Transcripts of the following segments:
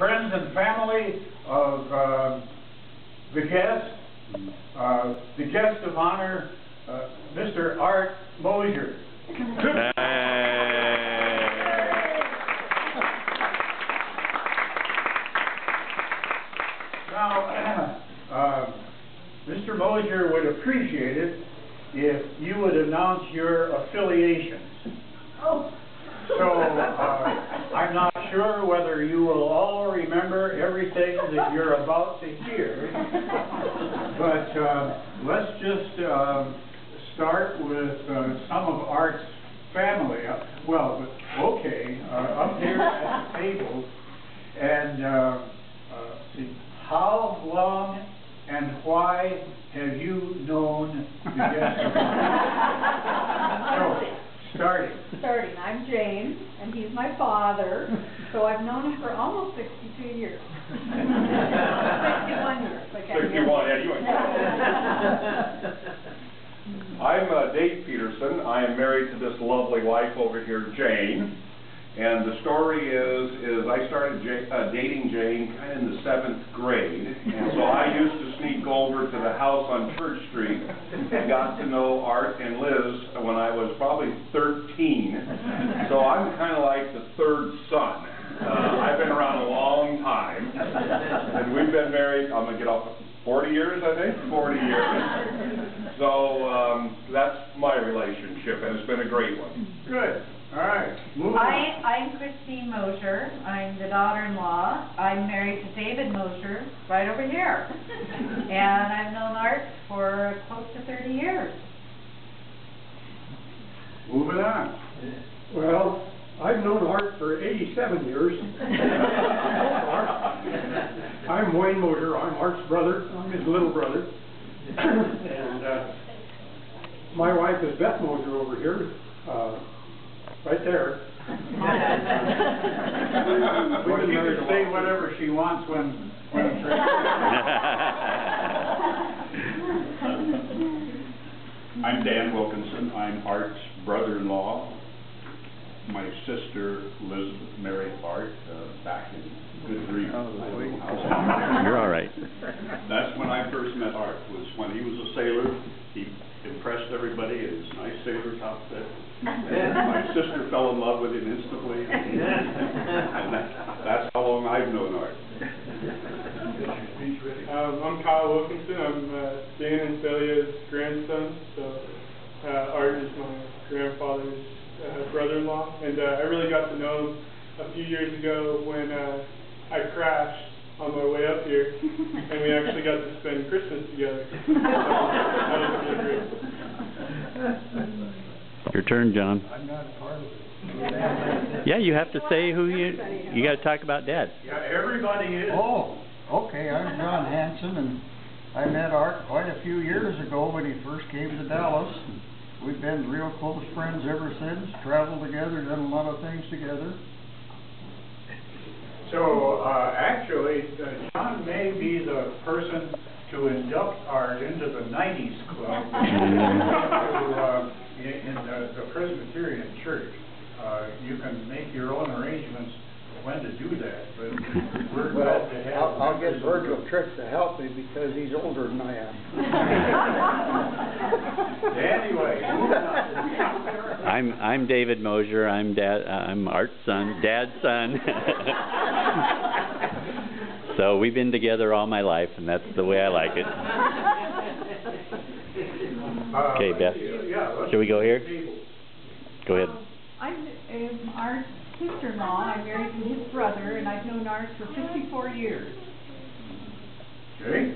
friends and family of the guest of honor, Mr. Art Mosher. Now, Mr. Mosher would appreciate it if you would announce your affiliations. Oh. So, I'm not sure whether you will all remember everything that you're about to hear, but let's just start with some of Art's family. Well, okay, up here at the table, and see, how long and why have you known the guest of honor? So, Starting. I'm Jane, and he's my father, so I've known him for almost 62 years. 61 years. 61, yeah, you ain't. I'm Dave Peterson. I am married to this lovely wife over here, Jane. And the story is I started dating Jane kind of in the 7th grade, and so I used to sneak over to the house on Church Street and got to know Art and Liz when I was probably 13. So I'm kind of like the third son. I've been around a long time, and we've been married, I'm going to get off 40 years, I think? 40 years. So that's my relationship, and it's been a great one. Good. All right. I'm Christine Mosher. I'm the daughter-in-law. I'm married to David Mosher, right over here. And I've known Art for close to 30 years. Moving on. Well, I've known Art for 87 years. I'm Wayne Mosher. I'm Art's brother. I'm his little brother. And my wife is Beth Mosher over here. Right there. Well, she can say whatever she wants when it's ready. I'm Dan Wilkinson. I'm Art's brother-in-law. My sister Elizabeth married Art back in good grief. You're all right. That's when I first met Art, was when he was a sailor. He impressed everybody in his nice sailor's outfit. My sister fell in love with him instantly, and that's how long I've known Art. I'm Kyle Wilkinson. I'm Dan and Celia's grandson, so Art is my grandfather's brother-in-law, and I really got to know him a few years ago when I crashed on my way up here, and we actually got to spend Christmas together. So that was really great. Your turn, John. I'm not a part of it. Yeah, you have to say who you got to talk about Dad. Yeah, everybody is. Oh, okay, I'm John Hanson, and I met Art quite a few years ago when he first came to Dallas. We've been real close friends ever since, traveled together, done a lot of things together. So, actually, John may be the person to induct Art into the 90s club in the Presbyterian Church. You can make your own arrangements when to do that, but we're glad to have I'll get Virgil Trick to help me because he's older than I am. Anyway, I'm David Mosher. I'm Art's son, Dad's son. So we've been together all my life, and that's the way I like it. Okay, Beth. Shall we go here? Go ahead. I'm Art's sister-in-law. I'm married to his brother, and I've known Art for 54 years. Okay.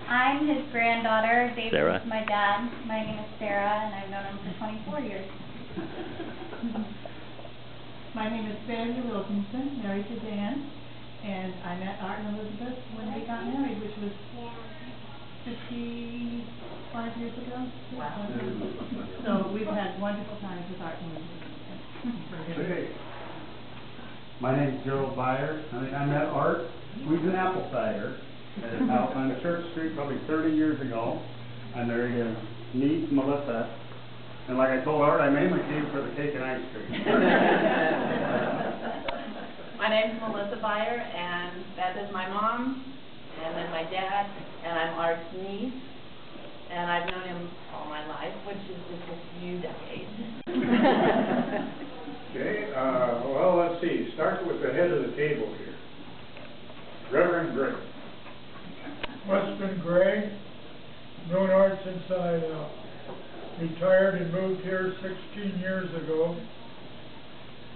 I'm his granddaughter. David Sarah. is my dad. My name is Sarah, and I've known him for 24 years. My name is Sandra Wilkinson, married to Dan, and I met Art and Elizabeth when we got married, which was 55 years ago. Wow. So we've had wonderful times with Art and Elizabeth. Okay. My name is Gerald Byer. I met Art. We was an apple cider out on Church Street probably 30 years ago. I married a niece, Melissa. And like I told Art, I mainly came for the cake and ice cream. My name's Melissa Byer, and that is my mom, and then my dad, and I'm Art's niece, and I've known him all my life, which is just a few decades. Okay, well, let's see, start with the head of the table here. Reverend Gray. Weston Gray, known Art since I retired and moved here 16 years ago.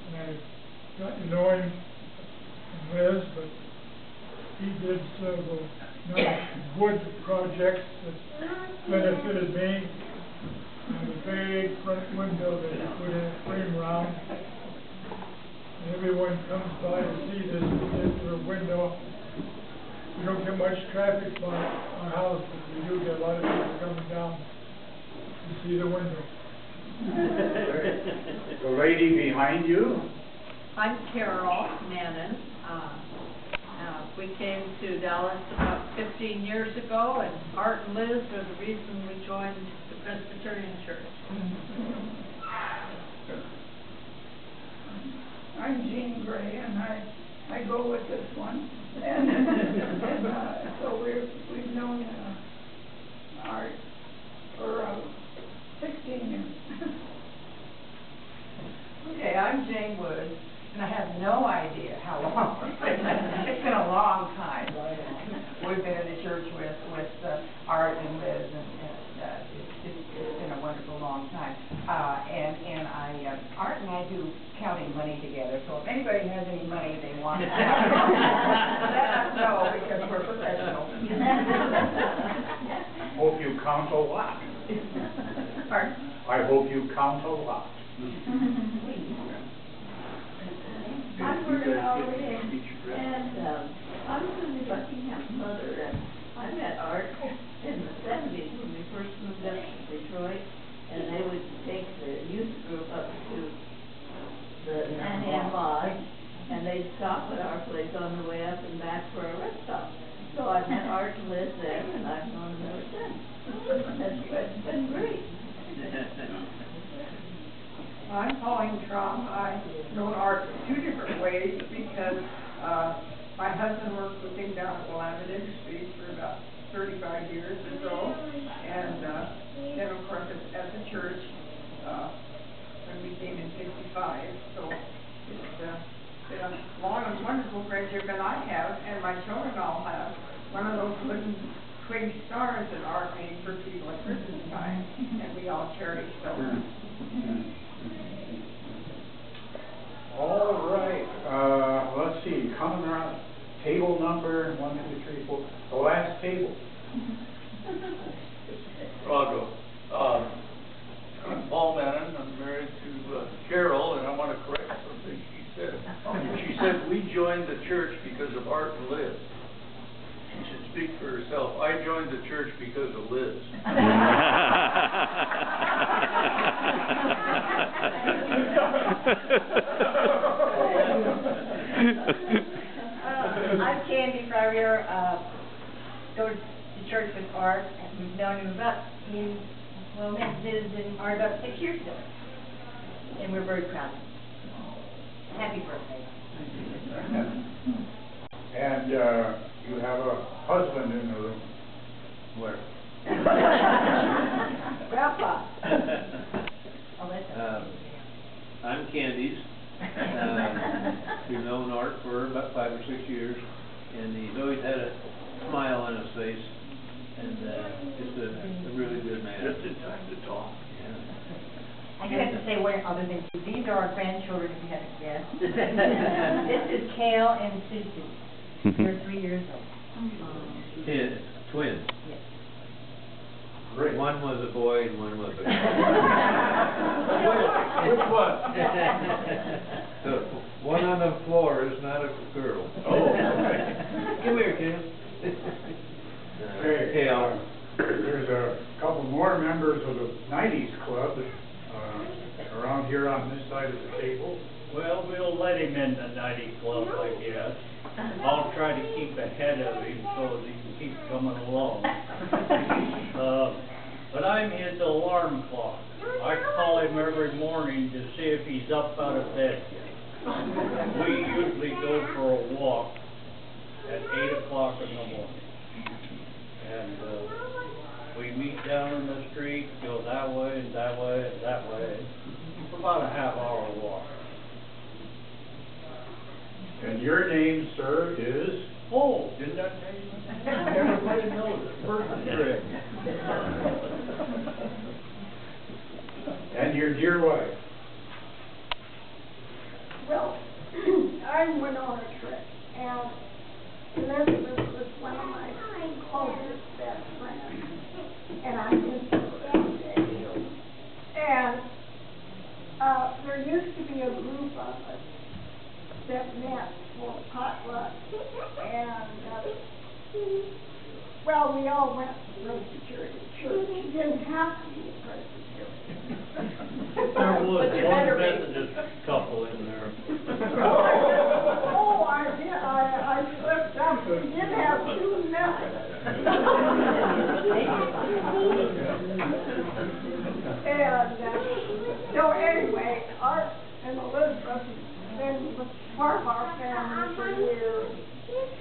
And I got to know him and Liz, but he did several nice wood projects that benefited me. And a big front window that he put in a frame round. And everyone comes by to see this particular window. We don't get much traffic by our house, but we do get a lot of people coming down to see the window. The lady behind you? I'm Carol Mannon. We came to Dallas about 15 years ago, and Art and Liz are the reason we joined the Presbyterian Church. I'm Jean Gray, and I go with this one. And so we've known Art for 16 years. Okay, I'm Jane Wood, and I have no idea how long. It's been a long time. We've been in the church with Art and Liz, and it's been a wonderful long time. And Art and I do counting money together, so if anybody has any money they want to count, let us know, because we're professionals. Hope you count a lot. Pardon? I hope you count a lot. I'm Murder Howard, and I'm Susie Buckingham's mother, and I met Art in the 70s when we first moved up to Detroit, and they would take the youth group up to the Ann Lodge, and they'd stop at our place on the way up and back for a rest stop. So I met Art and Liz then, and I've known them ever since. It's been great. I'm Pauline Trump. I've known Art two different ways because my husband worked with him down at Willamette Industries for about 35 years or so, and then of course at the church when we came in '65. So it's been a long and wonderful friendship, and I have, and my children all have, one of those wooden twig stars that Art made for people at Christmas time, and we all cherish those. All right, let's see, coming around, table number 1, 2, 3, 4, the last table. Rago. I'm Paul Mannon. I'm married to Carol, and I want to correct something she said. She said we joined the church because of Art and Liz. She should speak for herself. I joined the church because of Liz. I'm Candy Farrier. Go to church with Art, and we've known him met Liz and Art about 6 years ago. And we're very proud. Happy birthday. And you have a husband in the room. Where? Grandpa. I'm Candy's. We've known Art for about 5 or 6 years, and he's always had a smile on his face, and just a really good man. Just in time to talk. Yeah. I do have to say one other thing. These are our grandchildren, if you haven't guessed. This is Kale and Susie. They're 3 years old. Yeah, twins. Yes. Great. One was a boy and one was a girl. Which one? The one on the floor is not a girl. Oh. Come here, Kale. Okay, there's a couple more members of the 90s club around here on this side of the table. Well, we'll let him in the 90 club, I guess. I'll try to keep ahead of him so that he can keep coming along. But I'm his alarm clock. I call him every morning to see if he's up out of bed yet. We usually go for a walk at 8 o'clock in the morning. And, we meet down in the street, go that way and that way and that way. It's about a half-hour walk. And your name, sir, is? Oh, didn't I tell you? Everybody knows it. First Greg. And your dear wife? Well, I went on a trip, and Elizabeth was one of my closest best friends, and I just said you. And there used to be a group of us that met for potluck, and well, we all went to Presbyterian Church. You didn't have to be a Presbyterian. There was one Methodist couple in there. Oh, I did. I slipped up. We did have 2 Methodists. And so anyway, Art and Elizabeth have been part of our family for years,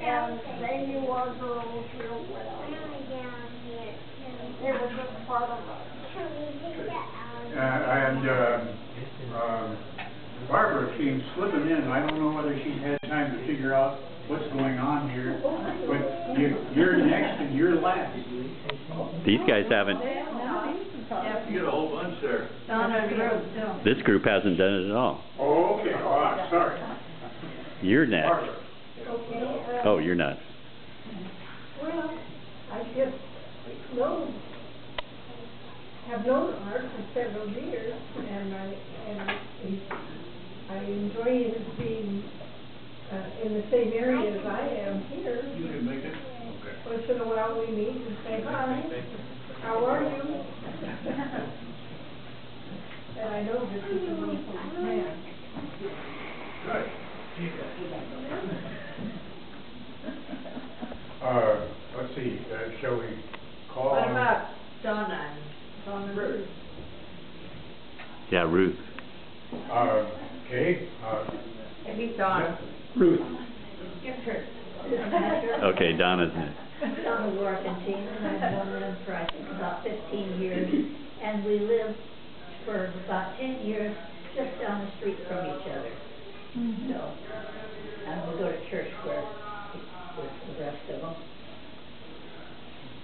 and they knew our girls real well. They were just part of us. Barbara came slipping in. I don't know whether she's had time to figure out what's going on here, but you're next and you're last. These guys haven't. You get a whole bunch there. This group hasn't done it at all. Oh, okay. Oh, I'm sorry. You're next. Barbara. Oh, you're not. Well, I just have known Art for several years, and I enjoy his being in the same area as I am here. You didn't make it? Okay. Once in a while we meet and say hi. How are you? And I know that he's a wonderful man. Good. Let's see, shall we call What on? about Donna and Ruth? Yeah, Ruth. Okay. Maybe Donna. Ruth. Give her. Okay, Donna's next. Donna Warkentine, and I've known them for, I think, about 15 years. And we lived for about 10 years just down the street from each other. So, we go to church with the rest of them.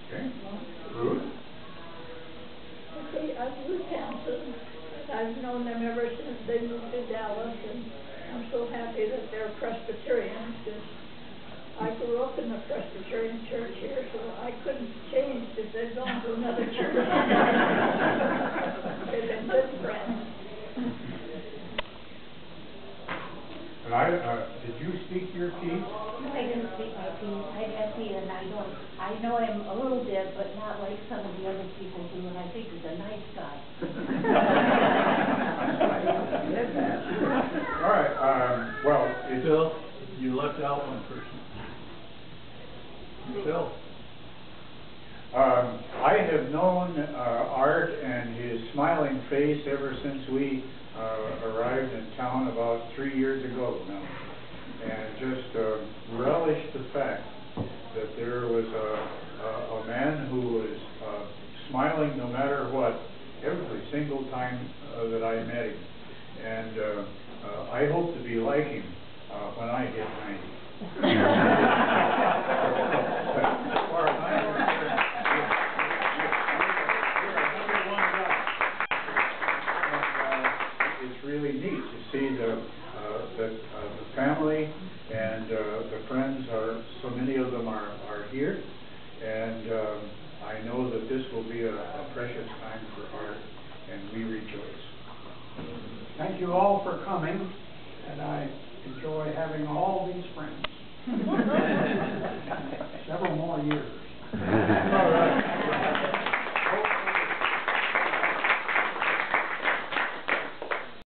Okay. Ruth? Okay, I'm Ruth Hanson. I've known them ever since they moved to Dallas, and I'm so happy that they're Presbyterians, because I grew up in the Presbyterian church here, so I couldn't change if they'd gone to another church. They've been good friends. And did you speak your piece? I didn't speak my piece. I see it, and I know him a little bit, but not like some of the other people do, and I think he's a nice guy. All right, well, it's... Phil, you left out one person. Phil. I have known Art and his smiling face ever since we arrived in town about 3 years ago now, and just relished the fact that there was a man who was smiling no matter what every single time that I met him, and I hope to be like him when I get 90. It's really neat to see the family and the friends are, so many of them are here, and I know that this will be a precious time for Art, and we rejoice. Thank you all for coming, and I enjoy having all these friends.